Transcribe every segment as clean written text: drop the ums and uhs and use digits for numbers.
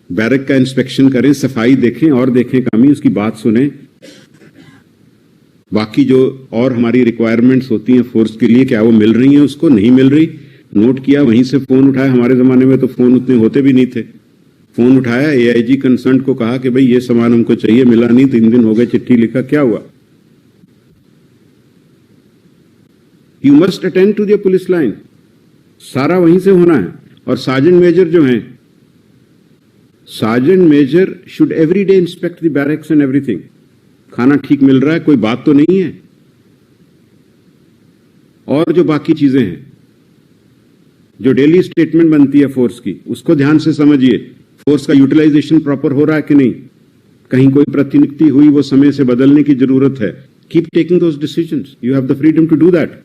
Barrack का inspection करें, सफाई देखें और देखें कमी, उसकी बात सुने। बाकी जो और हमारी रिक्वायरमेंट्स होती हैं फोर्स के लिए, क्या वो मिल रही हैं, उसको नहीं मिल रही, नोट किया, वहीं से फोन उठाया। हमारे जमाने में तो फोन उतने होते भी नहीं थे। फोन उठाया, एआईजी कंसर्न को कहा कि भाई ये सामान हमको चाहिए, मिला नहीं, 3 दिन हो गए, चिट्ठी लिखा, क्या हुआ? You must attend to the police line, सारा वहीं से होना है। और सार्जेंट मेजर जो हैं, sergeant major should every day inspect the barracks and everything. खाना ठीक मिल रहा है, कोई बात तो नहीं है। और जो बाकी चीजें हैं, जो डेली स्टेटमेंट बनती है फोर्स की, उसको ध्यान से समझिए। फोर्स का यूटिलाइजेशन प्रॉपर हो रहा है कि नहीं, कहीं कोई प्रतिनियुक्ति हुई, वो समय से बदलने की जरूरत है। Keep taking those decisions, you have the freedom to do that.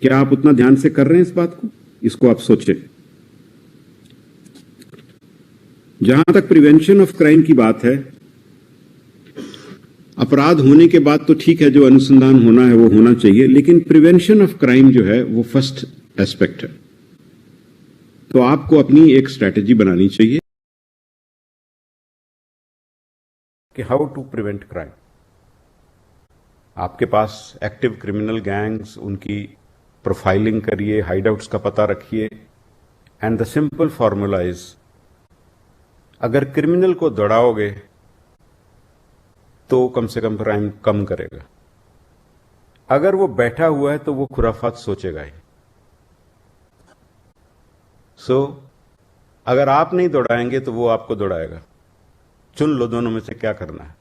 क्या आप उतना ध्यान से कर रहे हैं इस बात को? इसको आप सोचें। जहां तक प्रिवेंशन ऑफ क्राइम की बात है, अपराध होने के बाद तो ठीक है, जो अनुसंधान होना है वो होना चाहिए, लेकिन प्रिवेंशन ऑफ क्राइम जो है वो फर्स्ट एस्पेक्ट है। तो आपको अपनी एक स्ट्रैटेजी बनानी चाहिए कि हाउ टू प्रिवेंट क्राइम। आपके पास एक्टिव क्रिमिनल गैंग्स, उनकी प्रोफाइलिंग करिए, हाइडआउट्स का पता रखिए। And the simple formula is, अगर क्रिमिनल को दौड़ाओगे तो कम से कम क्राइम कम करेगा। अगर वो बैठा हुआ है तो वो खुराफात सोचेगा ही। अगर आप नहीं दौड़ाएंगे तो वो आपको दौड़ाएगा। चुन लो दोनों में से क्या करना है।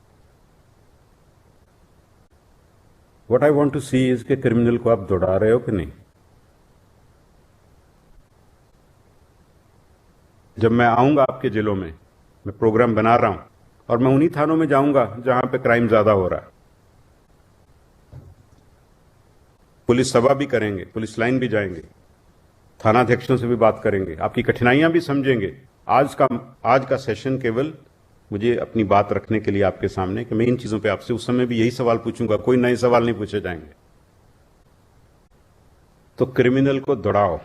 What I want to see is के क्रिमिनल को आप दौड़ा रहे हो कि नहीं। जब मैं आऊंगा आपके जिलों में, मैं प्रोग्राम बना रहा हूं, और मैं उन्हीं थानों में जाऊंगा जहां पे क्राइम ज्यादा हो रहा है। पुलिस सभा भी करेंगे, पुलिस लाइन भी जाएंगे, थानाध्यक्षों से भी बात करेंगे, आपकी कठिनाइयां भी समझेंगे। आज का सेशन केवल मुझे अपनी बात रखने के लिए आपके सामने, कि मैं इन चीजों पे आपसे उस समय भी यही सवाल पूछूंगा, कोई नए सवाल नहीं पूछे जाएंगे। तो क्रिमिनल को दौड़ाओ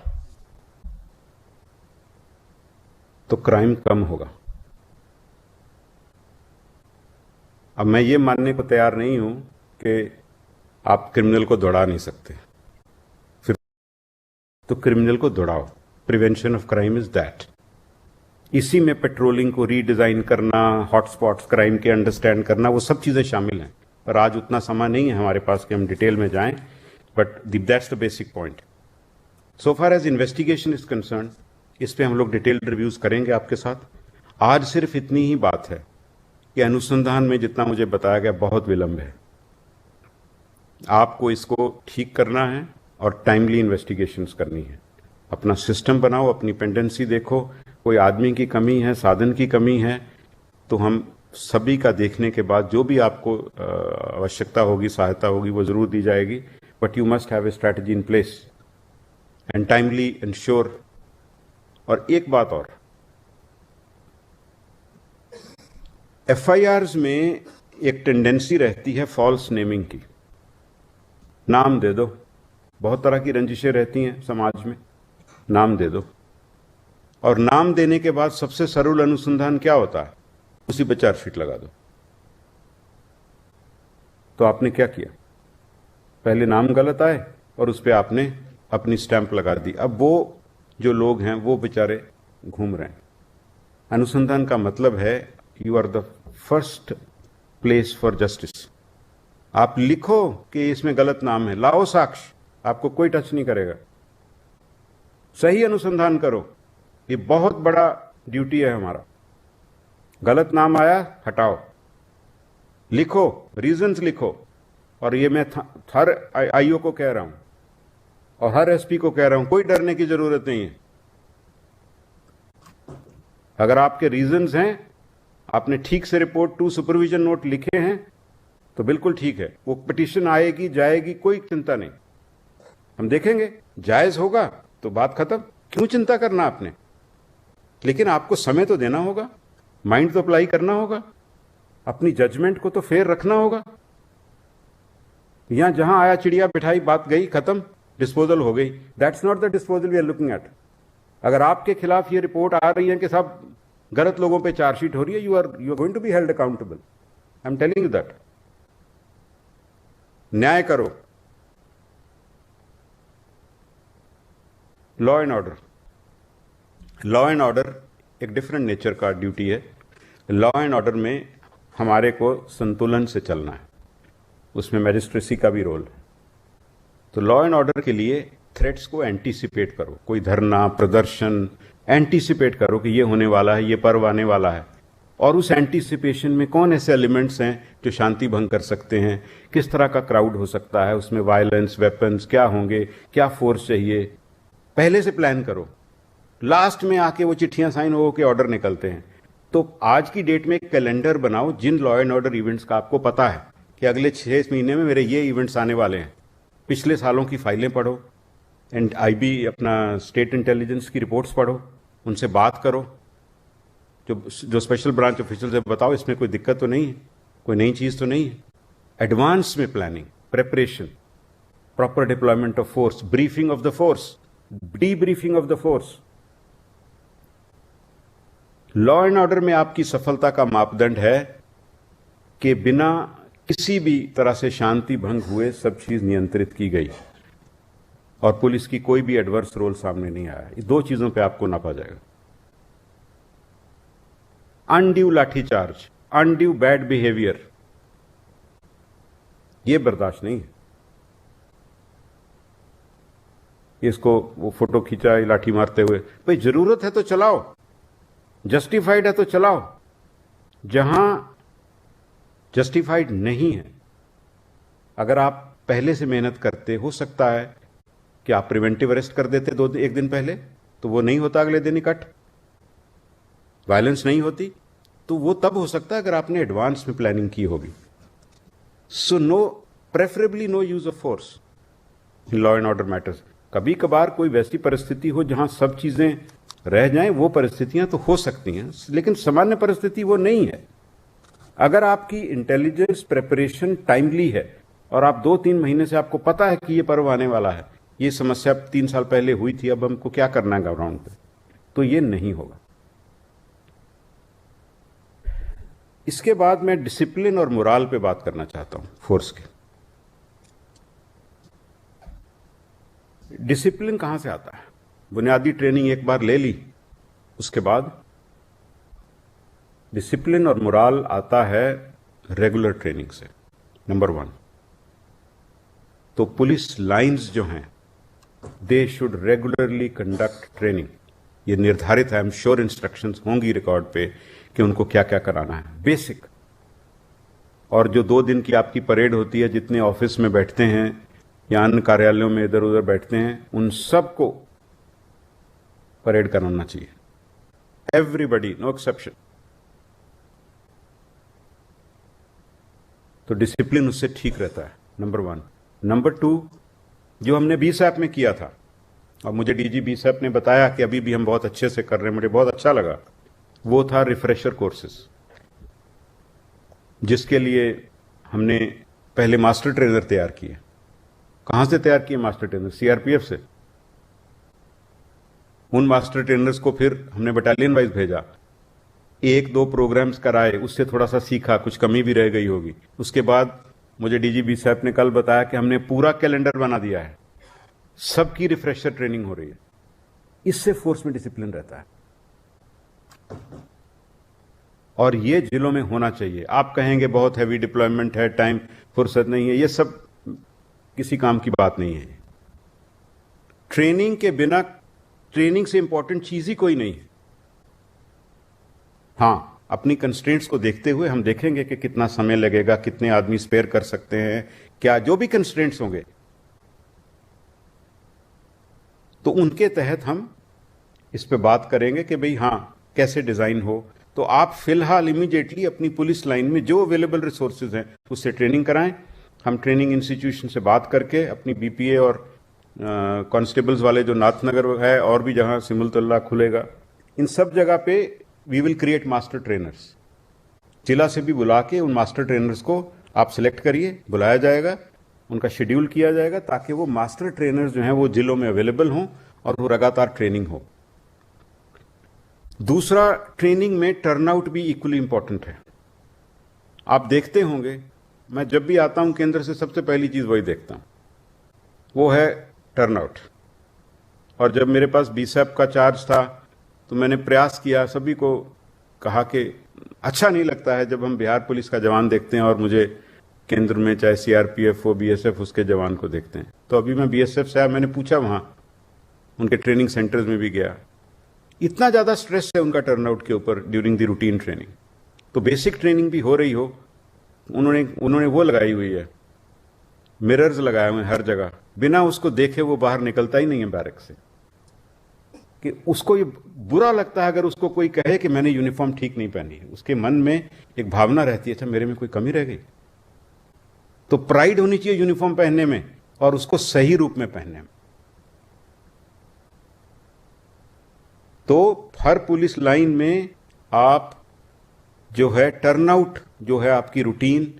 तो क्राइम कम होगा। अब मैं ये मानने को तैयार नहीं हूं कि आप क्रिमिनल को दौड़ा नहीं सकते, फिर तो क्रिमिनल को दौड़ाओ। Prevention of crime is that. इसी में पेट्रोलिंग को रीडिजाइन करना, हॉटस्पॉट्स क्राइम के अंडरस्टैंड करना, वो सब चीजें शामिल हैं। पर आज उतना समय नहीं है हमारे पास कि हम डिटेल में जाएं, but that's the basic point. So far as investigation is concern, इस पे हम लोग डिटेल्ड रिव्यूज करेंगे आपके साथ। आज सिर्फ इतनी ही बात है कि अनुसंधान में जितना मुझे बताया गया बहुत विलंब है। आपको इसको ठीक करना है और टाइमली इन्वेस्टिगेशंस करनी है। अपना सिस्टम बनाओ, अपनी पेंडेंसी देखो। कोई आदमी की कमी है, साधन की कमी है, तो हम सभी का देखने के बाद जो भी आपको आवश्यकता होगी, सहायता होगी, वो जरूर दी जाएगी। But you must have a strategy in place and timely ensure. और एक बात और, एफआईआर्स में एक टेंडेंसी रहती है फॉल्स नेमिंग की। नाम दे दो, बहुत तरह की रंजिशें रहती हैं समाज में, नाम दे दो। और नाम देने के बाद सबसे सरल अनुसंधान क्या होता है? उसी पे चार्जशीट लगा दो। तो आपने क्या किया? पहले नाम गलत आए और उस पर आपने अपनी स्टैंप लगा दी। अब वो जो लोग हैं वो बेचारे घूम रहे हैं। अनुसंधान का मतलब है you are the first place for justice. आप लिखो कि इसमें गलत नाम है, लाओ साक्ष्य, आपको कोई टच नहीं करेगा। सही अनुसंधान करो, ये बहुत बड़ा ड्यूटी है हमारा। गलत नाम आया, हटाओ, लिखो, रीजंस लिखो। और ये मैं हर आईओ को कह रहा हूं और हर एसपी को कह रहा हूं, कोई डरने की जरूरत नहीं है। अगर आपके रीजंस हैं, आपने ठीक से रिपोर्ट टू सुपरविजन नोट लिखे हैं, तो बिल्कुल ठीक है। वो पिटीशन आएगी जाएगी, कोई चिंता नहीं, हम देखेंगे, जायज होगा तो बात खत्म। क्यों चिंता करना आपने? लेकिन आपको समय तो देना होगा, माइंड तो अप्लाई करना होगा, अपनी जजमेंट को तो फेयर रखना होगा। यहां जहां आया चिड़िया बिठाई, बात गई, खत्म, डिस्पोजल हो गई। That's not the disposal we are looking at. अगर आपके खिलाफ ये रिपोर्ट आ रही है कि साहब गलत लोगों पे चार्जशीट हो रही है, you are going to be held accountable. I am telling you that. न्याय करो। Law and order, law and order एक डिफरेंट नेचर का ड्यूटी है। लॉ एंड ऑर्डर में हमारे को संतुलन से चलना है, उसमें मैजिस्ट्रेसी का भी रोल है। तो लॉ एंड ऑर्डर के लिए थ्रेट्स को एंटीसिपेट करो, कोई धरना प्रदर्शन एंटीसिपेट करो कि ये होने वाला है, ये पर्व आने वाला है, और उस एंटीसिपेशन में कौन ऐसे एलिमेंट्स हैं जो शांति भंग कर सकते हैं, किस तरह का क्राउड हो सकता है, उसमें वायलेंस, वेपन्स क्या होंगे, क्या फोर्स चाहिए, पहले से प्लान करो। लास्ट में आके वो चिट्ठियां साइन हो के ऑर्डर निकलते हैं। तो आज की डेट में एक कैलेंडर बनाओ जिन लॉ एंड ऑर्डर इवेंट्स का आपको पता है कि अगले 6 महीने में मेरे ये इवेंट्स आने वाले हैं। पिछले सालों की फाइलें पढ़ो, एंड आईबी अपना स्टेट इंटेलिजेंस की रिपोर्ट्स पढ़ो, उनसे बात करो, जो स्पेशल ब्रांच ऑफिसर से बताओ इसमें कोई दिक्कत तो नहीं है, कोई नई चीज तो नहीं है। एडवांस में planning, preparation, proper deployment of force, briefing of the force, debriefing of the force. Law and order में आपकी सफलता का मापदंड है कि बिना किसी भी तरह से शांति भंग हुए सब चीज नियंत्रित की गई और पुलिस की कोई भी एडवर्स रोल सामने नहीं आया। ये 2 चीजों पे आपको नापा जाएगा। Undue lathicharge, undue bad behaviour, ये बर्दाश्त नहीं है। इसको वो फोटो खींचा लाठी मारते हुए, भाई जरूरत है तो चलाओ, जस्टिफाइड है तो चलाओ। जहां जस्टिफाइड नहीं है, अगर आप पहले से मेहनत करते, हो सकता है कि आप प्रिवेंटिव अरेस्ट कर देते 1 दिन पहले, तो वो नहीं होता अगले दिन इकट्ठ, वायलेंस नहीं होती। तो वो तब हो सकता है अगर आपने एडवांस में प्लानिंग की होगी। So no, preferably no use of force in law and order matters. कभी कभार कोई वैसी परिस्थिति हो जहां सब चीजें रह जाएं, वो परिस्थितियां तो हो सकती हैं, लेकिन सामान्य परिस्थिति वो नहीं है। अगर आपकी इंटेलिजेंस प्रेपरेशन टाइमली है और आप 2-3 महीने से आपको पता है कि ये पर्व आने वाला है, ये समस्या 3 साल पहले हुई थी, अब हमको क्या करना है ग्राउंड पे, तो ये नहीं होगा। इसके बाद मैं डिसिप्लिन और मोराल पे बात करना चाहता हूं फोर्स के। डिसिप्लिन कहां से आता है? बुनियादी ट्रेनिंग एक बार ले ली, उसके बाद डिसिप्लिन और मोराल आता है रेगुलर ट्रेनिंग से। नंबर 1, तो पुलिस लाइंस जो हैं, they should regularly conduct training. ये निर्धारित है, आई एम श्योर इंस्ट्रक्शंस होंगी रिकॉर्ड पे कि उनको क्या क्या कराना है, बेसिक। और जो 2 दिन की आपकी परेड होती है, जितने ऑफिस में बैठते हैं या अन्य कार्यालयों में इधर उधर बैठते हैं, उन सबको परेड कराना चाहिए, एवरीबडी, नो एक्सेप्शन। तो डिसिप्लिन उससे ठीक रहता है, नंबर 1। नंबर 2, जो हमने बीएसएफ में किया था, और मुझे डीजी बीएसएफ ने बताया कि अभी भी हम बहुत अच्छे से कर रहे हैं, मुझे बहुत अच्छा लगा, वो था रिफ्रेशर कोर्सेज, जिसके लिए हमने पहले मास्टर ट्रेनर तैयार किए। कहां से तैयार किए मास्टर ट्रेनर? सीआरपीएफ से। उन मास्टर ट्रेनर्स को फिर हमने बटालियन वाइज भेजा, 1-2 प्रोग्राम्स कराए, उससे थोड़ा सा सीखा, कुछ कमी भी रह गई होगी। उसके बाद मुझे डीजी बीएसएफ ने कल बताया कि हमने पूरा कैलेंडर बना दिया है, सबकी रिफ्रेशर ट्रेनिंग हो रही है। इससे फोर्स में डिसिप्लिन रहता है, और ये जिलों में होना चाहिए। आप कहेंगे बहुत हैवी डिप्लॉयमेंट है, टाइम फुर्सत नहीं है, ये सब किसी काम की बात नहीं है। ट्रेनिंग के बिना, ट्रेनिंग से इंपॉर्टेंट चीज ही कोई नहीं है। हां, अपनी कंस्ट्रेंट्स को देखते हुए हम देखेंगे कि कितना समय लगेगा, कितने आदमी स्पेयर कर सकते हैं, क्या जो भी कंस्ट्रेंट्स होंगे, तो उनके तहत हम इस पे बात करेंगे कि भाई हां कैसे डिजाइन हो। तो आप फिलहाल इमीडिएटली अपनी पुलिस लाइन में जो अवेलेबल रिसोर्सेज हैं उससे ट्रेनिंग कराएं। हम ट्रेनिंग इंस्टीट्यूशन से बात करके अपनी बीपीए और कांस्टेबल्स वाले जो नाथनगर है और भी जहां सिमुलतल्ला खुलेगा, इन सब जगह पे we will create master trainers. जिला से भी बुला के उन मास्टर ट्रेनर्स को आप सिलेक्ट करिए, बुलाया जाएगा, उनका शेड्यूल किया जाएगा, ताकि वो मास्टर ट्रेनर्स जो हैं वो जिलों में अवेलेबल हों और वो लगातार ट्रेनिंग हो। दूसरा, ट्रेनिंग में टर्नआउट भी इक्वली इंपॉर्टेंट है। आप देखते होंगे, मैं जब भी आता हूं केंद्र से सबसे पहली चीज वही देखता हूं, वो है टर्नआउट। और जब मेरे पास बीसेप का चार्ज था तो मैंने प्रयास किया, सभी को कहा कि अच्छा नहीं लगता है जब हम बिहार पुलिस का जवान देखते हैं और मुझे केंद्र में चाहे सीआरपीएफ हो, बीएसएफ, उसके जवान को देखते हैं। तो अभी मैं बीएसएफ से आया, मैंने पूछा, वहां उनके ट्रेनिंग सेंटर्स में भी गया, इतना ज्यादा स्ट्रेस है उनका टर्नआउट के ऊपर ड्यूरिंग द रूटीन ट्रेनिंग। तो बेसिक ट्रेनिंग भी हो रही हो, उन्होंने वो लगाई हुई है, मिरर्स लगाए हुए हैं हर जगह, बिना उसको देखे वो बाहर निकलता ही नहीं है बैरक से। कि उसको ये बुरा लगता है अगर उसको कोई कहे कि मैंने यूनिफॉर्म ठीक नहीं पहनी है, उसके मन में एक भावना रहती है, अच्छा मेरे में कोई कमी रह गई। तो प्राइड होनी चाहिए यूनिफॉर्म पहनने में और उसको सही रूप में पहनने में। तो हर पुलिस लाइन में आप जो है टर्नआउट, जो है आपकी रूटीन,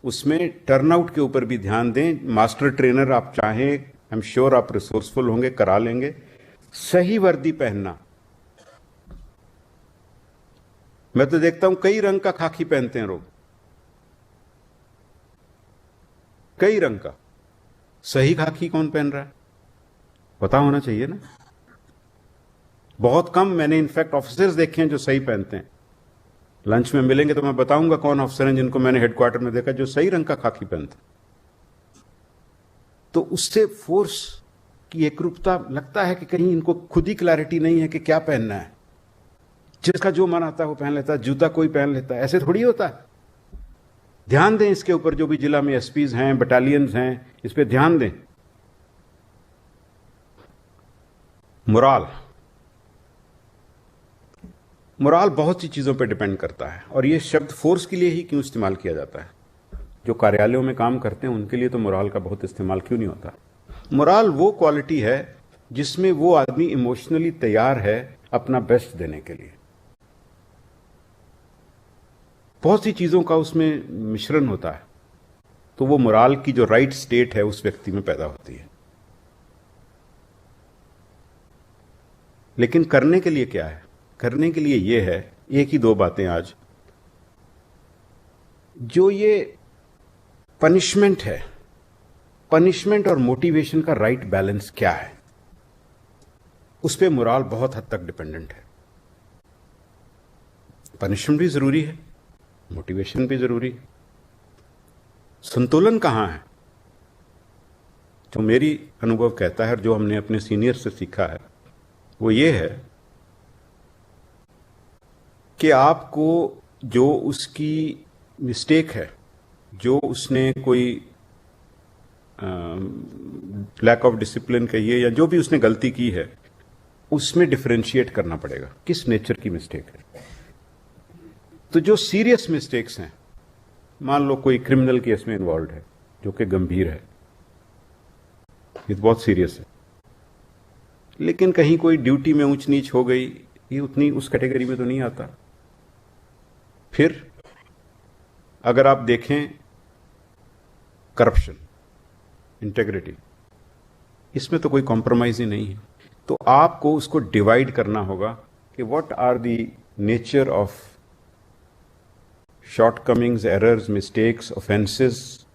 उसमें टर्नआउट के ऊपर भी ध्यान दें। मास्टर ट्रेनर आप चाहें, आई एम श्योर आप रिसोर्सफुल होंगे, करा लेंगे। सही वर्दी पहनना, मैं तो देखता हूं कई रंग का खाकी पहनते हैं लोग, कई रंग का। सही खाकी कौन पहन रहा है पता होना चाहिए ना। बहुत कम मैंने इनफैक्ट ऑफिसर्स देखे हैं जो सही पहनते हैं। लंच में मिलेंगे तो मैं बताऊंगा कौन ऑफिसर हैं जिनको मैंने हेडक्वार्टर में देखा जो सही रंग का खाकी पहनते हैं। तो उससे फोर्स की एकरूपता, लगता है कि कहीं इनको खुद ही क्लैरिटी नहीं है कि क्या पहनना है, जिसका जो मन आता है वो पहन लेता है, जूता कोई पहन लेता है, ऐसे थोड़ी होता है। ध्यान दें इसके ऊपर, जो भी जिला में एसपीज हैं, बटालियंस हैं, इस पे ध्यान दें। मोराल बहुत सी चीजों पे डिपेंड करता है, और ये शब्द फोर्स के लिए ही क्यों इस्तेमाल किया जाता है? जो कार्यालयों में काम करते हैं उनके लिए तो मोराल का बहुत इस्तेमाल क्यों नहीं होता? मोराल वो क्वालिटी है जिसमें वो आदमी इमोशनली तैयार है अपना बेस्ट देने के लिए। बहुत सी चीजों का उसमें मिश्रण होता है, तो वो मोराल की जो राइट स्टेट है उस व्यक्ति में पैदा होती है। लेकिन करने के लिए क्या है? करने के लिए ये है, एक ही दो बातें आज, जो ये पनिशमेंट है, पनिशमेंट और मोटिवेशन का राइट बैलेंस क्या है, उस पे मोराल बहुत हद तक डिपेंडेंट है। पनिशमेंट भी जरूरी है, मोटिवेशन भी जरूरी है। संतुलन कहां है? जो मेरी अनुभव कहता है और जो हमने अपने सीनियर से सीखा है वो ये है कि आपको जो उसकी मिस्टेक है, जो उसने कोई लैक ऑफ डिसिप्लिन कहिए या जो भी उसने गलती की है, उसमें डिफरेंशिएट करना पड़ेगा किस नेचर की मिस्टेक है। तो जो सीरियस मिस्टेक्स हैं, मान लो कोई क्रिमिनल केस में इन्वॉल्व है जो कि गंभीर है, ये तो बहुत सीरियस है, लेकिन कहीं कोई ड्यूटी में ऊंच नीच हो गई, ये उतनी उस कैटेगरी में तो नहीं आता। फिर अगर आप देखें करप्शन, इंटेग्रिटी, इसमें तो कोई कॉम्प्रोमाइज ही नहीं है। तो आपको उसको डिवाइड करना होगा कि what are the nature of shortcomings, errors, mistakes, offences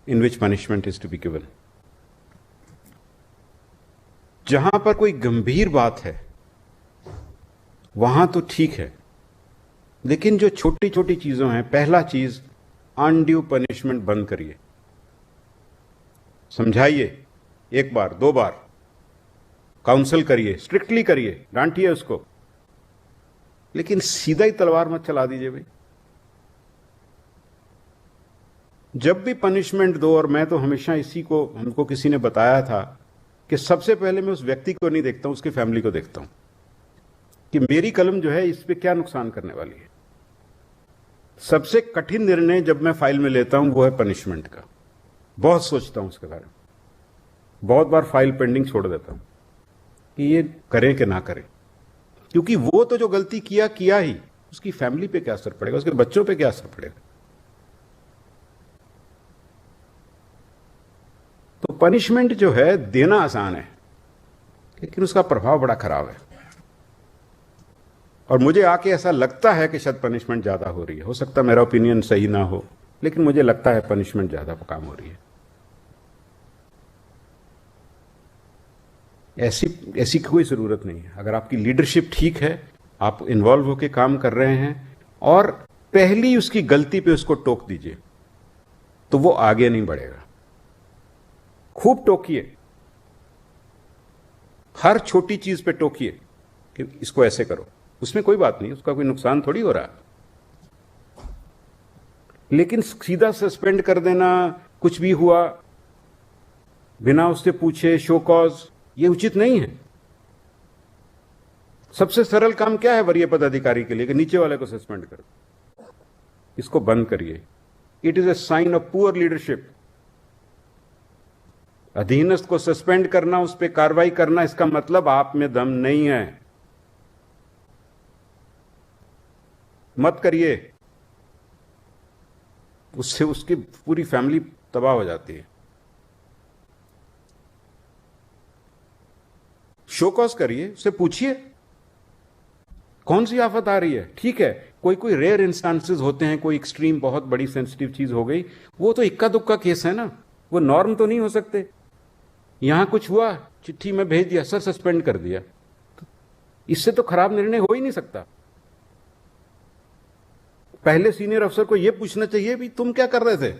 in which punishment is to be given. जहां पर कोई गंभीर बात है वहां तो ठीक है, लेकिन जो छोटी छोटी चीजों हैं, पहला चीज अनड्यू पनिशमेंट बंद करिए। समझाइए, एक बार दो बार काउंसल करिए, स्ट्रिक्टली करिए, डांटिए उसको, लेकिन सीधा ही तलवार मत चला दीजिए भाई। जब भी पनिशमेंट दो, और मैं तो हमेशा इसी को, हमको किसी ने बताया था कि सबसे पहले मैं उस व्यक्ति को नहीं देखता हूं, उसकी फैमिली को देखता हूं कि मेरी कलम जो है इस पे क्या नुकसान करने वाली है। सबसे कठिन निर्णय जब मैं फाइल में लेता हूं वो है पनिशमेंट का। बहुत सोचता हूं उसके बारे में, बहुत बार फाइल पेंडिंग छोड़ देता हूं कि ये करें कि ना करें, क्योंकि वो तो जो गलती किया ही, उसकी फैमिली पे क्या असर पड़ेगा, उसके बच्चों पे क्या असर पड़ेगा। तो पनिशमेंट जो है देना आसान है, लेकिन उसका प्रभाव बड़ा खराब है। और मुझे आके ऐसा लगता है कि शायद पनिशमेंट ज्यादा हो रही है, हो सकता है मेरा ओपिनियन सही ना हो, लेकिन मुझे लगता है पनिशमेंट ज्यादा काम हो रही है। ऐसी ऐसी कोई जरूरत नहीं है। अगर आपकी लीडरशिप ठीक है, आप इन्वॉल्व होकर काम कर रहे हैं और पहली उसकी गलती पे उसको टोक दीजिए, तो वो आगे नहीं बढ़ेगा। खूब टोकिए, हर छोटी चीज पे टोकिए कि इसको ऐसे करो, उसमें कोई बात नहीं, उसका कोई नुकसान थोड़ी हो रहा। लेकिन सीधा सस्पेंड कर देना, कुछ भी हुआ बिना उससे पूछे, शो कॉज, ये उचित नहीं है। सबसे सरल काम क्या है वरीय पदाधिकारी के लिए कि नीचे वाले को सस्पेंड कर, इसको बंद करिए। It is a sign of poor leadership. अधीनस्थ को सस्पेंड करना, उस पर कार्रवाई करना, इसका मतलब आप में दम नहीं है। मत करिए, उससे उसकी पूरी फैमिली तबाह हो जाती है। शो कॉज करिए, उससे पूछिए कौन सी आफत आ रही है। ठीक है, कोई कोई रेयर इंस्टांसेस होते हैं, कोई एक्सट्रीम बहुत बड़ी सेंसिटिव चीज हो गई, वो तो इक्का दुक्का केस है ना, वो नॉर्म तो नहीं हो सकते। यहां कुछ हुआ, चिट्ठी में भेज दिया, सर सस्पेंड कर दिया, इससे तो खराब निर्णय हो ही नहीं सकता। पहले सीनियर अफसर को यह पूछना चाहिए भी तुम क्या कर रहे थे,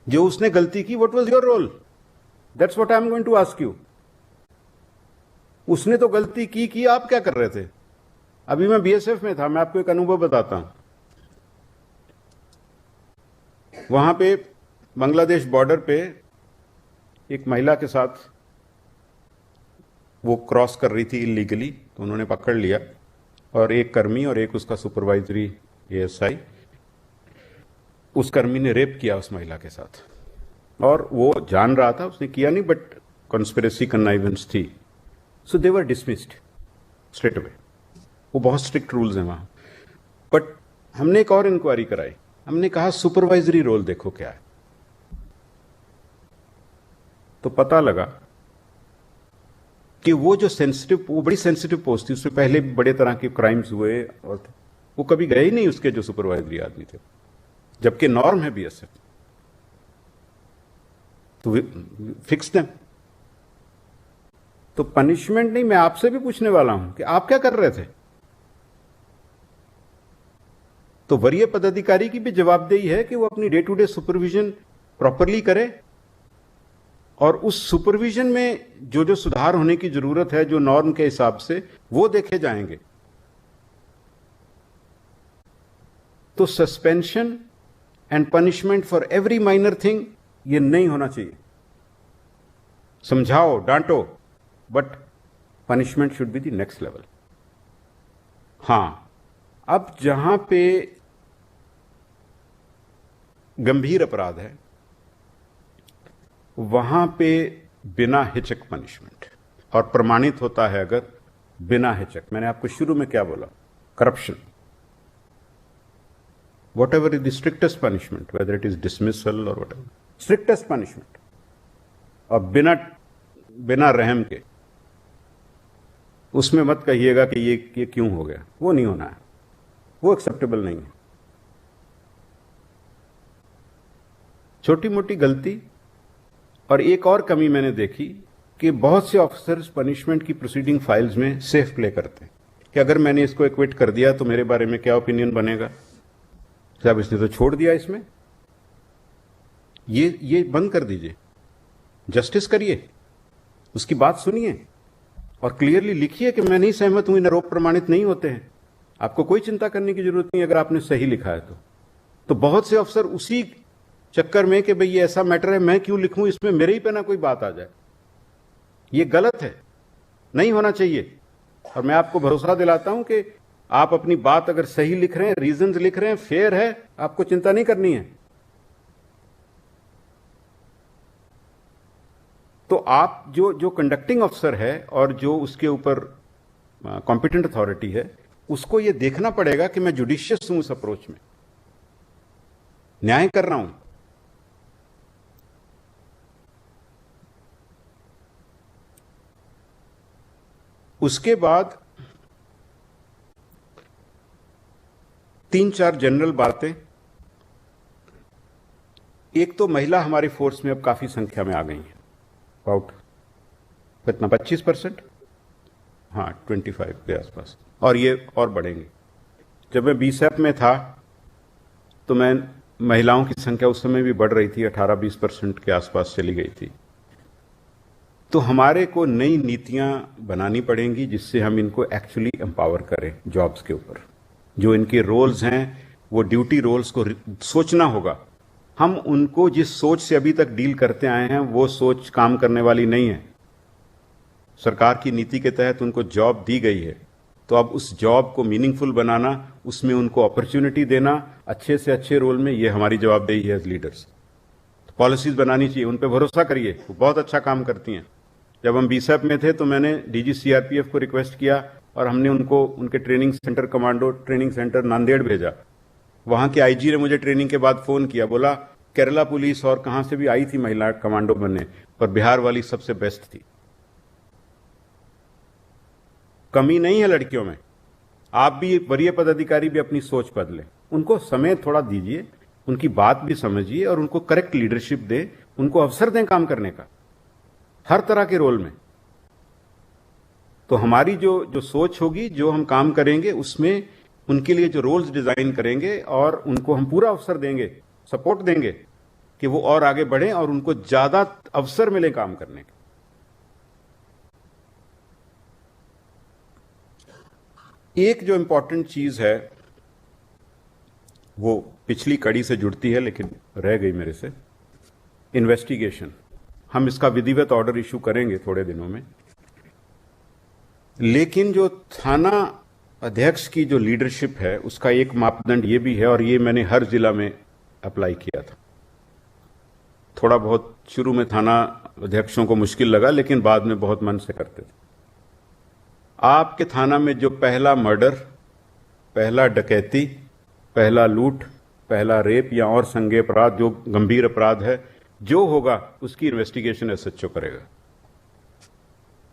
जो उसने गलती की, what was your role, that's what I am going to ask you. उसने तो गलती की, आप क्या कर रहे थे। अभी मैं बीएसएफ में था, मैं आपको एक अनुभव बताता हूं। वहां पे बांग्लादेश बॉर्डर पे एक महिला के साथ वो क्रॉस कर रही थी इलीगली, तो उन्होंने पकड़ लिया, और एक कर्मी और एक उसका सुपरवाइजरी एएसआई, उस कर्मी ने रेप किया उस महिला के साथ, और वो जान रहा था, उसने किया नहीं, बट कॉन्स्पिरेसी कन्नाइवेंस थी, सो दे वर डिसमिस्ड स्ट्रेट अवे। वो बहुत स्ट्रिक्ट रूल्स हैं वहां। बट हमने एक और इंक्वायरी कराई, हमने कहा सुपरवाइजरी रोल देखो क्या है, तो पता लगा कि वो जो सेंसिटिव, वो बड़ी सेंसिटिव पोस्ट थी, उसमें पहले भी बड़े तरह के क्राइम्स हुए, और वो कभी गए ही नहीं उसके जो सुपरवाइजरी आदमी थे, जबकि नॉर्म है बीएसएफ, तो फिक्स देम। तो पनिशमेंट नहीं, मैं आपसे भी पूछने वाला हूं कि आप क्या कर रहे थे। तो वरीय पदाधिकारी की भी जवाबदेही है कि वो अपनी day to day supervision properly करे, और उस सुपरविजन में जो जो सुधार होने की जरूरत है, जो नॉर्म के हिसाब से, वो देखे जाएंगे। तो suspension and punishment for every minor thing, ये नहीं होना चाहिए। समझाओ, डांटो, but punishment should be the next level. हां, अब जहां पे गंभीर अपराध है, वहां पे बिना हिचक पनिशमेंट, और प्रमाणित होता है अगर बिना हिचक। मैंने आपको शुरू में क्या बोला, corruption, what ever is the strictest punishment, whether it is dismissal और वट एवर, स्ट्रिक्टेस्ट पनिशमेंट, और बिना बिना रहम के। उसमें मत कहिएगा कि ये क्यों हो गया, वो नहीं होना है, वो एक्सेप्टेबल नहीं है। छोटी मोटी गलती। और एक और कमी मैंने देखी कि बहुत से ऑफिसर्स पनिशमेंट की प्रोसीडिंग फाइल्स में सेफ प्ले करते हैं कि अगर मैंने इसको एक्विट कर दिया तो मेरे बारे में क्या ओपिनियन बनेगा, साहब इसने तो छोड़ दिया, इसमें ये बंद कर दीजिए, जस्टिस करिए, उसकी बात सुनिए और क्लियरली लिखिए कि मैं नहीं सहमत हूं, इन आरोप प्रमाणित नहीं होते हैं। आपको कोई चिंता करने की जरूरत नहीं अगर आपने सही लिखा है तो बहुत से अफसर उसी चक्कर में कि भाई ये ऐसा मैटर है, मैं क्यों लिखूं इसमें, मेरे ही पे ना कोई बात आ जाए, ये गलत है, नहीं होना चाहिए। और मैं आपको भरोसा दिलाता हूं कि आप अपनी बात अगर सही लिख रहे हैं, रीजंस लिख रहे हैं, फेयर है, आपको चिंता नहीं करनी है। तो आप जो कंडक्टिंग अफसर है और जो उसके ऊपर कॉम्पिटेंट अथॉरिटी है, उसको यह देखना पड़ेगा कि मैं जुडिशियस हूं उस अप्रोच में, न्याय कर रहा हूं। उसके बाद 3-4 जनरल बातें। एक तो महिला हमारी फोर्स में अब काफी संख्या में आ गई है, अबाउट कितना 25%, हाँ 25 के आसपास, और ये और बढ़ेंगे। जब मैं बीएसएफ में था तो मैं महिलाओं की संख्या उस समय भी बढ़ रही थी, 18-20% के आसपास चली गई थी। तो हमारे को नई नीतियां बनानी पड़ेंगी जिससे हम इनको एक्चुअली एम्पावर करें जॉब्स के ऊपर। जो इनके रोल्स हैं वो ड्यूटी रोल्स को सोचना होगा। हम उनको जिस सोच से अभी तक डील करते आए हैं वो सोच काम करने वाली नहीं है। सरकार की नीति के तहत उनको जॉब दी गई है, तो अब उस जॉब को मीनिंगफुल बनाना, उसमें उनको अपॉर्चुनिटी देना, अच्छे से अच्छे रोल में, ये हमारी जवाबदेही है एज लीडर्स। तो पॉलिसीज बनानी चाहिए, उन पर भरोसा करिए, वो बहुत अच्छा काम करती हैं। जब हम बीएसएफ में थे तो मैंने डीजी सीआरपीएफ को रिक्वेस्ट किया और हमने उनको उनके training centre, commando training centre Nanded भेजा। वहां के आईजी ने मुझे ट्रेनिंग के बाद फोन किया, बोला केरला पुलिस और कहां से भी आई थी महिला कमांडो बनने, पर बिहार वाली सबसे बेस्ट थी। कमी नहीं है लड़कियों में। आप भी, वरीय पदाधिकारी भी अपनी सोच बदलें, उनको समय थोड़ा दीजिए, उनकी बात भी समझिए और उनको करेक्ट लीडरशिप दे, उनको अवसर दें काम करने का हर तरह के रोल में। तो हमारी जो सोच होगी, जो हम काम करेंगे उसमें उनके लिए जो रोल्स डिजाइन करेंगे और उनको हम पूरा अवसर देंगे, सपोर्ट देंगे कि वो और आगे बढ़ें और उनको ज्यादा अवसर मिले काम करने के। एक जो इंपॉर्टेंट चीज है वो पिछली कड़ी से जुड़ती है लेकिन रह गई मेरे से, इन्वेस्टिगेशन। हम इसका विधिवत ऑर्डर इशू करेंगे थोड़े दिनों में, लेकिन जो थाना अध्यक्ष की जो लीडरशिप है उसका एक मापदंड ये भी है, और ये मैंने हर जिला में अप्लाई किया था। थोड़ा बहुत शुरू में थाना अध्यक्षों को मुश्किल लगा, लेकिन बाद में बहुत मन से करते थे। आपके थाना में जो पहला मर्डर, पहला डकैती, पहला लूट, पहला रेप या और संज्ञेय अपराध, जो गंभीर अपराध है, जो होगा उसकी इन्वेस्टिगेशन एसएचओ करेगा।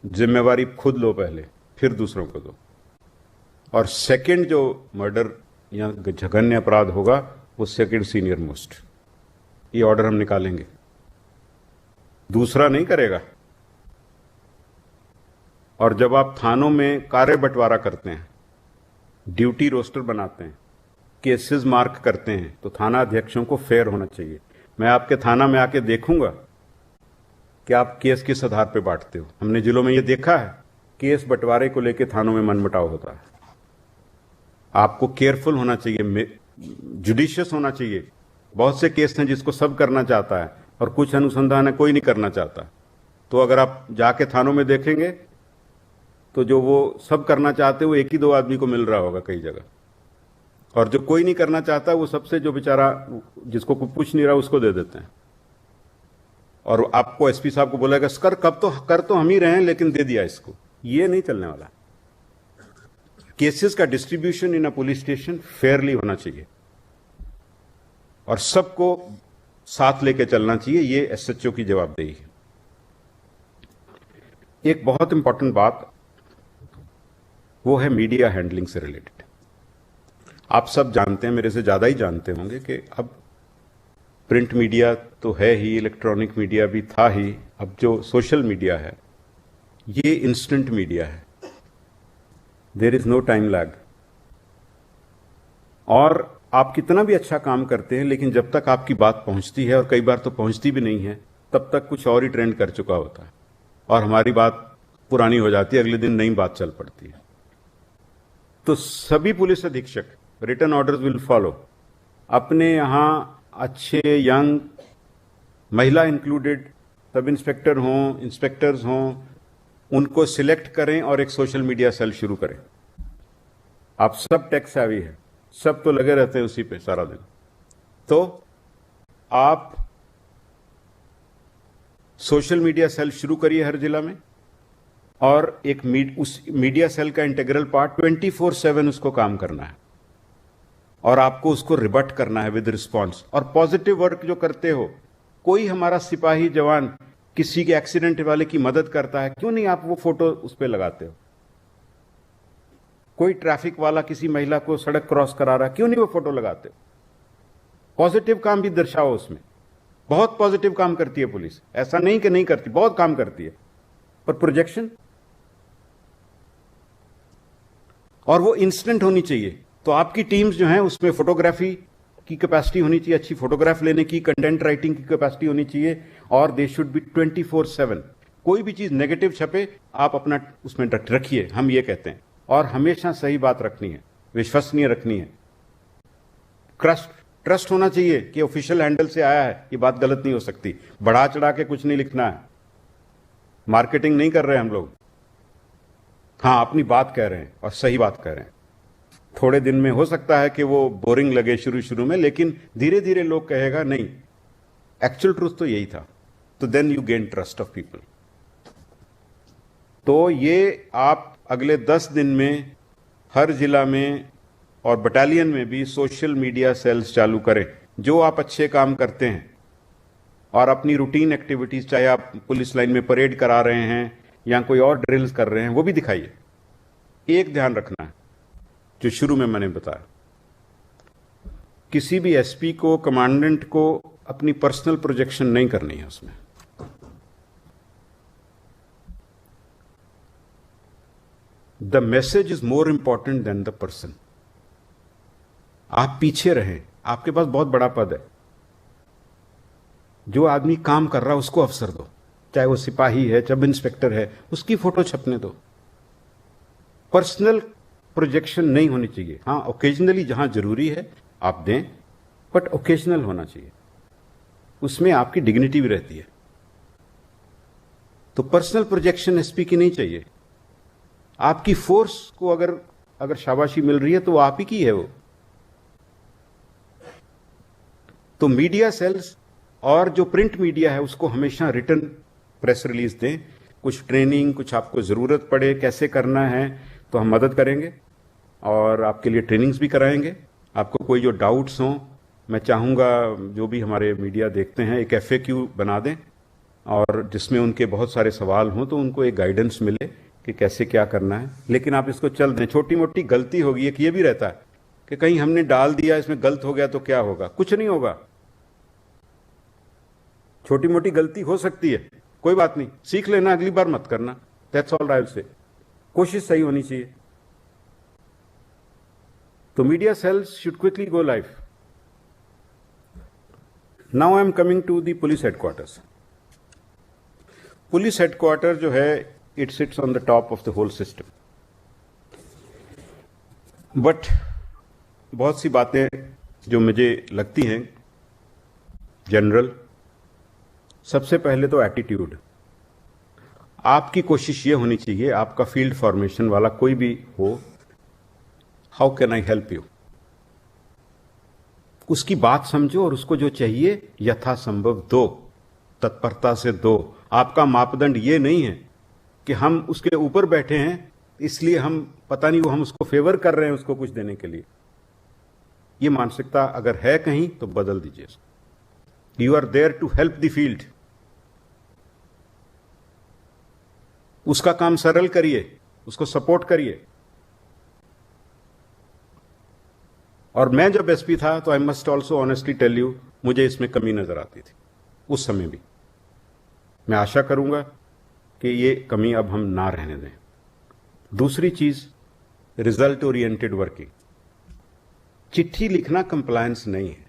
जिम्मेवारी खुद लो पहले, फिर दूसरों को दो। और सेकंड जो मर्डर या जघन्य अपराध होगा वो सेकंड सीनियर मोस्ट। ये ऑर्डर हम निकालेंगे, दूसरा नहीं करेगा। और जब आप थानों में कार्य बंटवारा करते हैं, ड्यूटी रोस्टर बनाते हैं, केसेस मार्क करते हैं, तो थाना अध्यक्षों को फेयर होना चाहिए। मैं आपके थाना में आके देखूंगा कि आप केस किस आधार पे बांटते हो। हमने जिलों में ये देखा है, केस बंटवारे को लेकर थानों में मनमुटाव होता है। आपको केयरफुल होना चाहिए, जुडिशियस होना चाहिए। बहुत से केस हैं जिसको सब करना चाहता है और कुछ अनुसंधान है कोई नहीं करना चाहता। तो अगर आप जाके थानों में देखेंगे तो जो वो सब करना चाहते हैं वो एक ही दो आदमी को मिल रहा होगा कई जगह, और जो कोई नहीं करना चाहता वो सबसे, जो बेचारा जिसको कोई पूछ नहीं रहा उसको दे देते हैं। और आपको एसपी साहब को बोलेगा कर तो हम ही रहे हैं लेकिन दे दिया इसको। ये नहीं चलने वाला। केसेस का distribution in a police station Fairlie होना चाहिए और सबको साथ लेके चलना चाहिए। ये एसएचओ की जवाबदेही है। एक बहुत इंपॉर्टेंट बात वो है मीडिया हैंडलिंग से रिलेटेड। आप सब जानते हैं, मेरे से ज्यादा ही जानते होंगे कि अब प्रिंट मीडिया तो है ही, इलेक्ट्रॉनिक मीडिया भी था ही, अब जो सोशल मीडिया है ये इंस्टेंट मीडिया है। There is no time lag. और आप कितना भी अच्छा काम करते हैं, लेकिन जब तक आपकी बात पहुंचती है, और कई बार तो पहुंचती भी नहीं है, तब तक कुछ और ही ट्रेंड कर चुका होता है और हमारी बात पुरानी हो जाती है, अगले दिन नई बात चल पड़ती है। तो सभी पुलिस अधीक्षक, रिटन ऑर्डर्स विल फॉलो। अपने यहां अच्छे यंग, महिला इंक्लूडेड, सब इंस्पेक्टर हों, इंस्पेक्टर्स हों, उनको सिलेक्ट करें और एक सोशल मीडिया सेल शुरू करें। आप सब टेक सेवी है, सब तो लगे रहते हैं उसी पे सारा दिन। तो आप सोशल मीडिया सेल शुरू करिए हर जिला में, और एक उस मीडिया सेल का इंटीग्रल पार्ट 24/7 उसको काम करना है, और आपको उसको रिबट करना है विद रिस्पॉन्स। और पॉजिटिव वर्क जो करते हो, कोई हमारा सिपाही जवान किसी के एक्सीडेंट वाले की मदद करता है, क्यों नहीं आप वो फोटो उस पर लगाते हो? कोई ट्रैफिक वाला किसी महिला को सड़क क्रॉस करा रहा, क्यों नहीं वो फोटो लगाते? पॉजिटिव काम भी दर्शाओ उसमें। बहुत पॉजिटिव काम करती है पुलिस, ऐसा नहीं कि नहीं करती, बहुत काम करती है, पर प्रोजेक्शन और वो इंस्टेंट होनी चाहिए। तो आपकी टीम्स जो हैं उसमें फोटोग्राफी की कैपेसिटी होनी चाहिए, अच्छी फोटोग्राफ लेने की, कंटेंट राइटिंग की कैपेसिटी होनी चाहिए, और दे शुड बी 24/7। कोई भी चीज नेगेटिव छपे आप अपना उसमें रखिए, हम ये कहते हैं, और हमेशा सही बात रखनी है, विश्वसनीय रखनी है। ट्रस्ट होना चाहिए कि ऑफिशियल हैंडल से आया है, ये बात गलत नहीं हो सकती। बढ़ा चढ़ा के कुछ नहीं लिखना है, मार्केटिंग नहीं कर रहे हम लोग। हाँ, अपनी बात कह रहे हैं और सही बात कह रहे हैं। थोड़े दिन में हो सकता है कि वो बोरिंग लगे शुरू में, लेकिन धीरे धीरे लोग कहेगा नहीं, एक्चुअल ट्रूथ तो यही था, तो then you gain trust of people. तो ये आप अगले 10 दिन में हर जिला में और बटालियन में भी सोशल मीडिया सेल्स चालू करें, जो आप अच्छे काम करते हैं, और अपनी रूटीन एक्टिविटीज, चाहे आप पुलिस लाइन में परेड करा रहे हैं या कोई और ड्रिल्स कर रहे हैं, वो भी दिखाइए। एक ध्यान रखना है जो शुरू में मैंने बताया, किसी भी एसपी को, कमांडेंट को अपनी पर्सनल प्रोजेक्शन नहीं करनी है उसमें। The message is more important than the person. आप पीछे रहें, आपके पास बहुत बड़ा पद है, जो आदमी काम कर रहा है उसको अवसर दो, चाहे वो सिपाही है, सब इंस्पेक्टर है, उसकी फोटो छपने दो। पर्सनल प्रोजेक्शन नहीं होनी चाहिए। हाँ, ओकेजनली जहां जरूरी है आप दें, बट ओकेजनल होना चाहिए, उसमें आपकी डिग्निटी भी रहती है। तो पर्सनल प्रोजेक्शन एसपी की नहीं चाहिए। आपकी फोर्स को अगर शाबाशी मिल रही है तो वो आप ही की है वो। तो मीडिया सेल्स और जो प्रिंट मीडिया है उसको हमेशा रिटर्न प्रेस रिलीज दें। कुछ ट्रेनिंग, कुछ आपको जरूरत पड़े कैसे करना है, तो हम मदद करेंगे और आपके लिए ट्रेनिंग्स भी कराएंगे। आपको कोई जो डाउट्स हों, मैं चाहूँगा जो भी हमारे मीडिया देखते हैं एक FAQ बना दें, और जिसमें उनके बहुत सारे सवाल हों तो उनको एक गाइडेंस मिले कि कैसे क्या करना है। लेकिन आप इसको चल दें, छोटी मोटी गलती होगी, एक ये भी रहता है कि कहीं हमने डाल दिया, इसमें गलत हो गया तो क्या होगा। कुछ नहीं होगा, छोटी मोटी गलती हो सकती है, कोई बात नहीं, सीख लेना, अगली बार मत करना। That's all I will say. कोशिश सही होनी चाहिए। तो media cells should quickly go live. Now I am coming to the police headquarters. Police headquarter जो है, it sits on the top of the whole system. But बहुत सी बातें जो मुझे लगती हैं जनरल, सबसे पहले तो एटीट्यूड। आपकी कोशिश ये होनी चाहिए, आपका फील्ड फॉर्मेशन वाला कोई भी हो, how can I help you, उसकी बात समझो और उसको जो चाहिए यथासंभव दो, तत्परता से दो। आपका मापदंड ये नहीं है कि हम उसके ऊपर बैठे हैं इसलिए हम पता नहीं वो हम उसको फेवर कर रहे हैं उसको कुछ देने के लिए। ये मानसिकता अगर है कहीं तो बदल दीजिए। You are there to help the field. उसका काम सरल करिए, उसको सपोर्ट करिए। और मैं जब एसपी था तो I must also honestly tell you, मुझे इसमें कमी नजर आती थी उस समय भी। मैं आशा करूंगा कि ये कमी अब हम ना रहने दें। दूसरी चीज, रिजल्ट ओरिएंटेड वर्किंग। चिट्ठी लिखना कंप्लायंस नहीं है।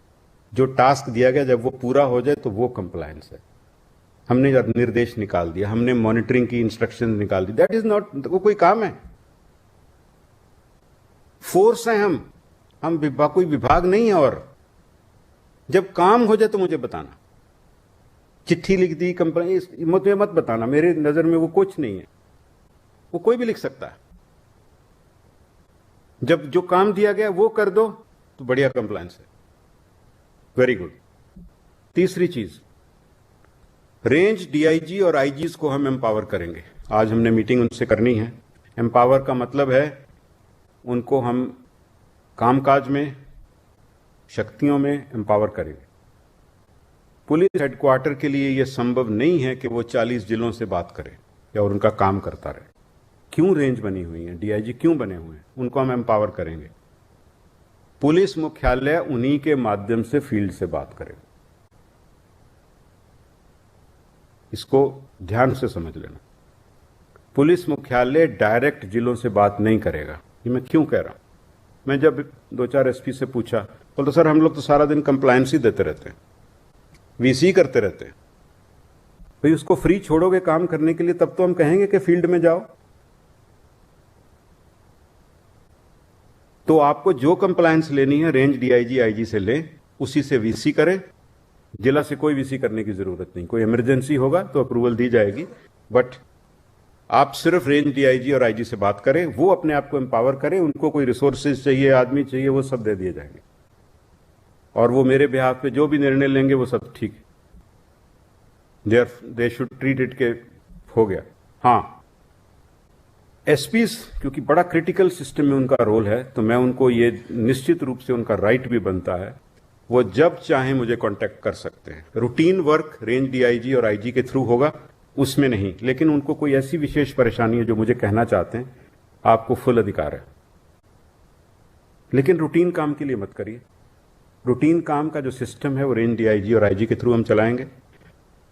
जो टास्क दिया गया जब वो पूरा हो जाए तो वो कंप्लायंस है। हमने निर्देश निकाल दिया, हमने मॉनिटरिंग की इंस्ट्रक्शन निकाल दी, दैट इज नॉट, वो कोई काम है। फोर्स है हम कोई विभाग नहीं है। और जब काम हो जाए तो मुझे बताना। चिट्ठी लिख दी कंपनी, मुझे मत बताना, मेरे नजर में वो कुछ नहीं है, वो कोई भी लिख सकता है। जब जो काम दिया गया वो कर दो तो बढ़िया कंप्लायंस है, वेरी गुड। तीसरी चीज, रेंज डीआईजी और आईजीज को हम एम्पावर करेंगे। आज हमने मीटिंग उनसे करनी है। एम्पावर का मतलब है उनको हम कामकाज में, शक्तियों में एम्पावर करेंगे। पुलिस हेडक्वार्टर के लिए यह संभव नहीं है कि वो 40 जिलों से बात करे या और उनका काम करता रहे। क्यों रेंज बनी हुई है, डीआईजी क्यों बने हुए हैं, उनको हम एम्पावर करेंगे। पुलिस मुख्यालय उन्हीं के माध्यम से फील्ड से बात करेगा। इसको ध्यान से समझ लेना। पुलिस मुख्यालय डायरेक्ट जिलों से बात नहीं करेगा। ये मैं क्यों कह रहा हूं? मैं जब 2-4 एसपी से पूछा, बोलते सर हम लोग तो सारा दिन कंप्लायंस ही देते रहते हैं, वीसी करते रहते हैं। भाई उसको फ्री छोड़ोगे काम करने के लिए तब तो हम कहेंगे कि फील्ड में जाओ। तो आपको जो कंप्लायंस लेनी है रेंज डीआईजी आईजी से लें, उसी से वीसी करें। जिला से कोई वीसी करने की जरूरत नहीं। कोई इमरजेंसी होगा तो अप्रूवल दी जाएगी, बट आप सिर्फ रेंज डीआईजी और आईजी से बात करें, वो अपने आप को एम्पावर करें। उनको कोई रिसोर्सेज चाहिए, आदमी चाहिए, वो सब दे दिए जाएंगे और वो मेरे बिहाफ पे जो भी निर्णय लेंगे वो सब ठीक है। दे शुड ट्रीट इट के हो गया। हाँ, एसपीज क्योंकि बड़ा क्रिटिकल सिस्टम में उनका रोल है, तो मैं उनको ये निश्चित रूप से उनका राइट भी बनता है, वो जब चाहे मुझे कांटेक्ट कर सकते हैं। रूटीन वर्क रेंज डीआईजी और आईजी के थ्रू होगा, उसमें नहीं। लेकिन उनको कोई ऐसी विशेष परेशानी है जो मुझे कहना चाहते हैं, आपको फुल अधिकार है। लेकिन रूटीन काम के लिए मत करिए। रूटीन काम का जो सिस्टम है वो रेंज डीआईजी और आईजी के थ्रू हम चलाएंगे।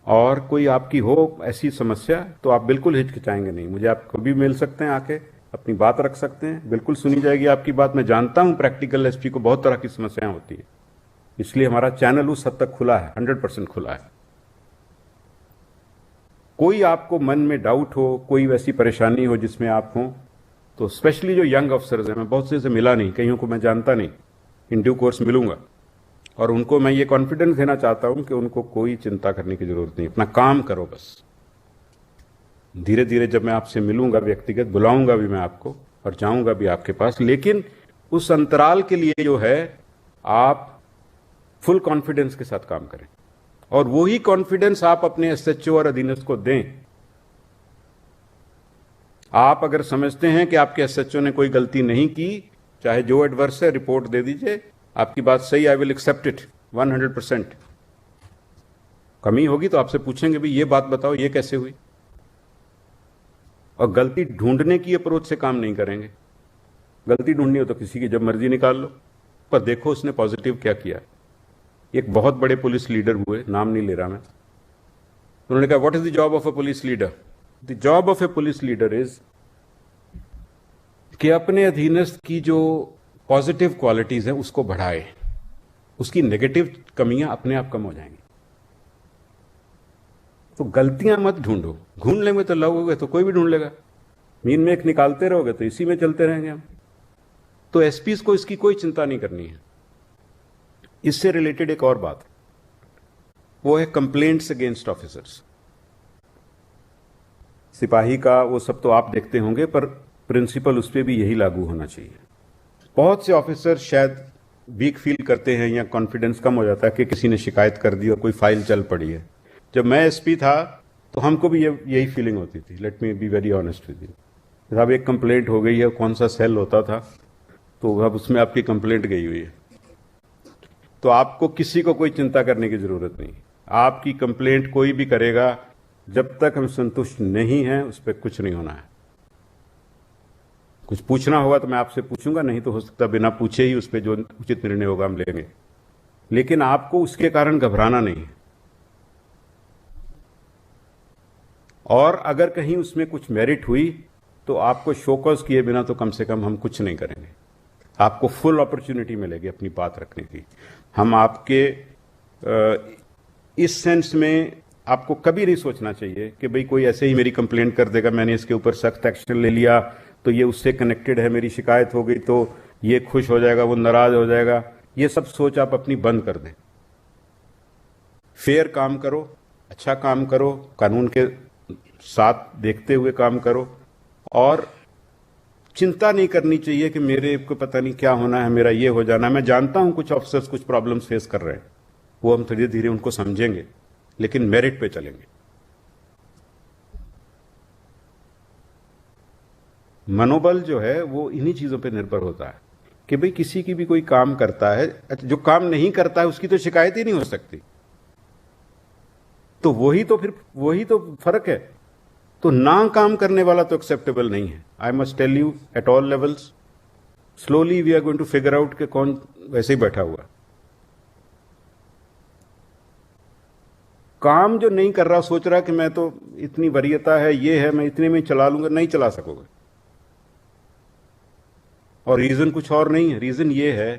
और कोई आपकी हो ऐसी समस्या तो आप बिल्कुल हिचकिचाएंगे नहीं, मुझे आप कभी मिल सकते हैं, आके अपनी बात रख सकते हैं, बिल्कुल सुनी जाएगी आपकी बात। मैं जानता हूं प्रैक्टिकल एसपी को बहुत तरह की समस्याएं होती है, इसलिए हमारा चैनल उस हद तक खुला है, 100% खुला है। कोई आपको मन में डाउट हो, कोई वैसी परेशानी हो जिसमें आप हों, तो स्पेशली जो यंग अफसर्स हैं, मैं बहुत से मिला नहीं, कईयों को मैं जानता नहीं, इन ड्यू कोर्स मिलूंगा, और उनको मैं ये कॉन्फिडेंस देना चाहता हूं कि उनको कोई चिंता करने की जरूरत नहीं, अपना काम करो बस। धीरे धीरे जब मैं आपसे मिलूंगा, व्यक्तिगत बुलाऊंगा भी मैं आपको और जाऊंगा भी आपके पास, लेकिन उस अंतराल के लिए जो है आप फुल कॉन्फिडेंस के साथ काम करें, और वही कॉन्फिडेंस आप अपने एसएचओ और अधीनस्थ को दें। आप अगर समझते हैं कि आपके एसएचओ ने कोई गलती नहीं की, चाहे जो एडवर्स है, रिपोर्ट दे दीजिए, आपकी बात सही, आई विल एक्सेप्ट इट 100%। कमी होगी तो आपसे पूछेंगे भी ये बात बताओ ये कैसे हुई, और गलती ढूंढने की अप्रोच से काम नहीं करेंगे। गलती ढूंढनी हो तो किसी की जब मर्जी निकाल लो, पर देखो उसने पॉजिटिव क्या किया। एक बहुत बड़े पुलिस लीडर हुए, नाम नहीं ले रहा मैं, उन्होंने कहा what is the job of a police leader? The job of A police leader is कि अपने अधीनस्थ की जो पॉजिटिव क्वालिटीज हैं उसको बढ़ाए, उसकी नेगेटिव कमियां अपने आप कम हो जाएंगी। तो गलतियां मत ढूंढो, ढूंढ लेंगे तो लगोगे तो कोई भी ढूंढ लेगा, मीन में एक निकालते रहोगे तो इसी में चलते रहेंगे हम। तो एसपीज को इसकी कोई चिंता नहीं करनी है। इससे रिलेटेड एक और बात, वो है कंप्लेंट्स अगेंस्ट ऑफिसर्स। सिपाही का वो सब तो आप देखते होंगे, पर प्रिंसिपल उस पर भी यही लागू होना चाहिए। बहुत से ऑफिसर शायद वीक फील करते हैं या कॉन्फिडेंस कम हो जाता है कि किसी ने शिकायत कर दी और कोई फाइल चल पड़ी है। जब मैं एसपी था तो हमको भी यही फीलिंग होती थी। Let me be very honest with you, साहब एक कंप्लेंट हो गई है, कौन सा सेल होता था, तो अब उसमें आपकी कंप्लेंट गई हुई है। तो आपको किसी को कोई चिंता करने की जरूरत नहीं। आपकी कंप्लेंट कोई भी करेगा, जब तक हम संतुष्ट नहीं हैं उस पर कुछ नहीं होना है। कुछ पूछना होगा तो मैं आपसे पूछूंगा, नहीं तो हो सकता है बिना पूछे ही उस पर जो उचित निर्णय होगा हम लेंगे। लेकिन आपको उसके कारण घबराना नहीं है, और अगर कहीं उसमें कुछ मेरिट हुई तो आपको शोकॉज किए बिना तो कम से कम हम कुछ नहीं करेंगे। आपको फुल अपॉर्चुनिटी मिलेगी अपनी बात रखने की। हम आपके इस सेंस में आपको कभी नहीं सोचना चाहिए कि भाई कोई ऐसे ही मेरी कंप्लेंट कर देगा, मैंने इसके ऊपर सख्त एक्शन ले लिया तो ये उससे कनेक्टेड है, मेरी शिकायत हो गई तो ये खुश हो जाएगा, वो नाराज हो जाएगा। ये सब सोच आप अपनी बंद कर दें। फेयर काम करो, अच्छा काम करो, कानून के साथ देखते हुए काम करो, और चिंता नहीं करनी चाहिए कि मेरे को पता नहीं क्या होना है, मेरा ये हो जाना है। मैं जानता हूं कुछ ऑफिसर्स कुछ प्रॉब्लम्स फेस कर रहे हैं, वो हम धीरे धीरे उनको समझेंगे, लेकिन मेरिट पे चलेंगे। मनोबल जो है वो इन्हीं चीजों पे निर्भर होता है कि भाई किसी की भी कोई काम करता है, जो काम नहीं करता है उसकी तो शिकायत ही नहीं हो सकती। तो वही तो फर्क है। तो ना काम करने वाला तो एक्सेप्टेबल नहीं है. I must tell you at all levels, slowly we are going to figure out कि कौन वैसे ही बैठा हुआ. काम जो नहीं कर रहा, सोच रहा कि मैं तो इतनी वरीयता है, ये है, मैं इतने में चला लूंगा, नहीं चला सकोगे. और रीजन कुछ और नहीं है. रीजन ये है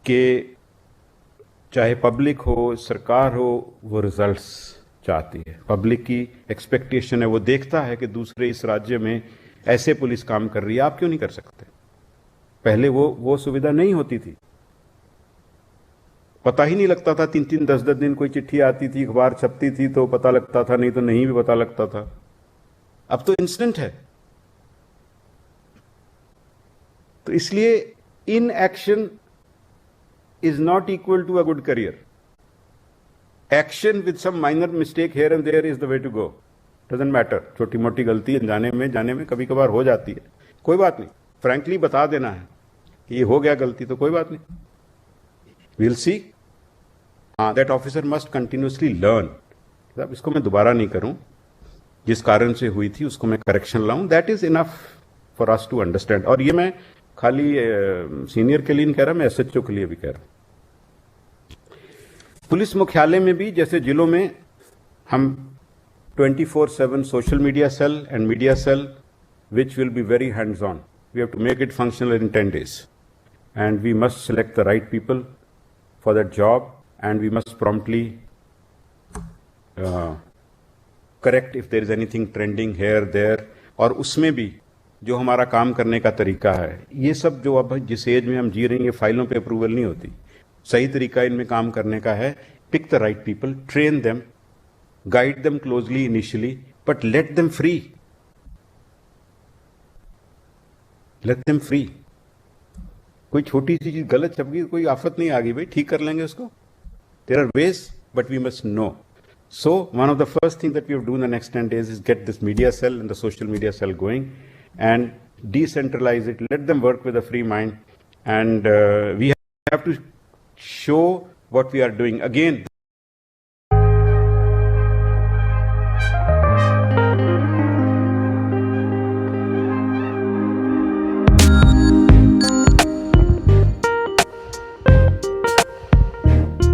कि चाहे पब्लिक हो, सरकार हो, वो रिजल्ट्स चाहती है. पब्लिक की एक्सपेक्टेशन है, वो देखता है कि दूसरे इस राज्य में ऐसे पुलिस काम कर रही है, आप क्यों नहीं कर सकते. पहले वो सुविधा नहीं होती थी. पता ही नहीं लगता था. 3-3, 10-10 दिन कोई चिट्ठी आती थी, अखबार छपती थी तो पता लगता था, नहीं तो नहीं भी पता लगता था. अब तो इंस्टेंट है. तो इसलिए inaction is not equal to a good career. Action with some minor mistake here and there is the way to go. Doesn't matter. छोटी मोटी गलती जाने में कभी कभार हो जाती है, कोई बात नहीं. फ्रैंकली बता देना है कि ये हो गया गलती, तो कोई बात नहीं. Will see. हाँ, that officer must continuously learn. अब इसको मैं दोबारा नहीं करूं, जिस कारण से हुई थी उसको मैं करेक्शन लाऊं. That is enough for us to understand. और ये मैं खाली सीनियर के लिए नहीं कह रहा, मैं एसएचओ के लिए भी कह रहा हूं. पुलिस मुख्यालय में भी जैसे जिलों में हम 24/7 social media cell and media cell which will be very hands on. We have to make it functional in 10 days. And we must select the right people for that job, and we must promptly correct if there is anything trending here, there. और उसमें भी जो हमारा काम करने का तरीका है, ये सब जो अब जिस एज में हम जी रहे हैं, ये फाइलों पे अप्रूवल नहीं होती. सही तरीका इनमें काम करने का है. Pick the right people, train them, guide them closely initially, but let them free. Let them free. कोई छोटी सी चीज गलत छप गई, कोई आफत नहीं आ गई भाई, ठीक कर लेंगे उसको. There are ways, but we must know. So one of the first things that we have to do in the next 10 days is get this media cell and the social media cell going and decentralize it. Let them work with a free mind, and we have to show what we are doing. Again,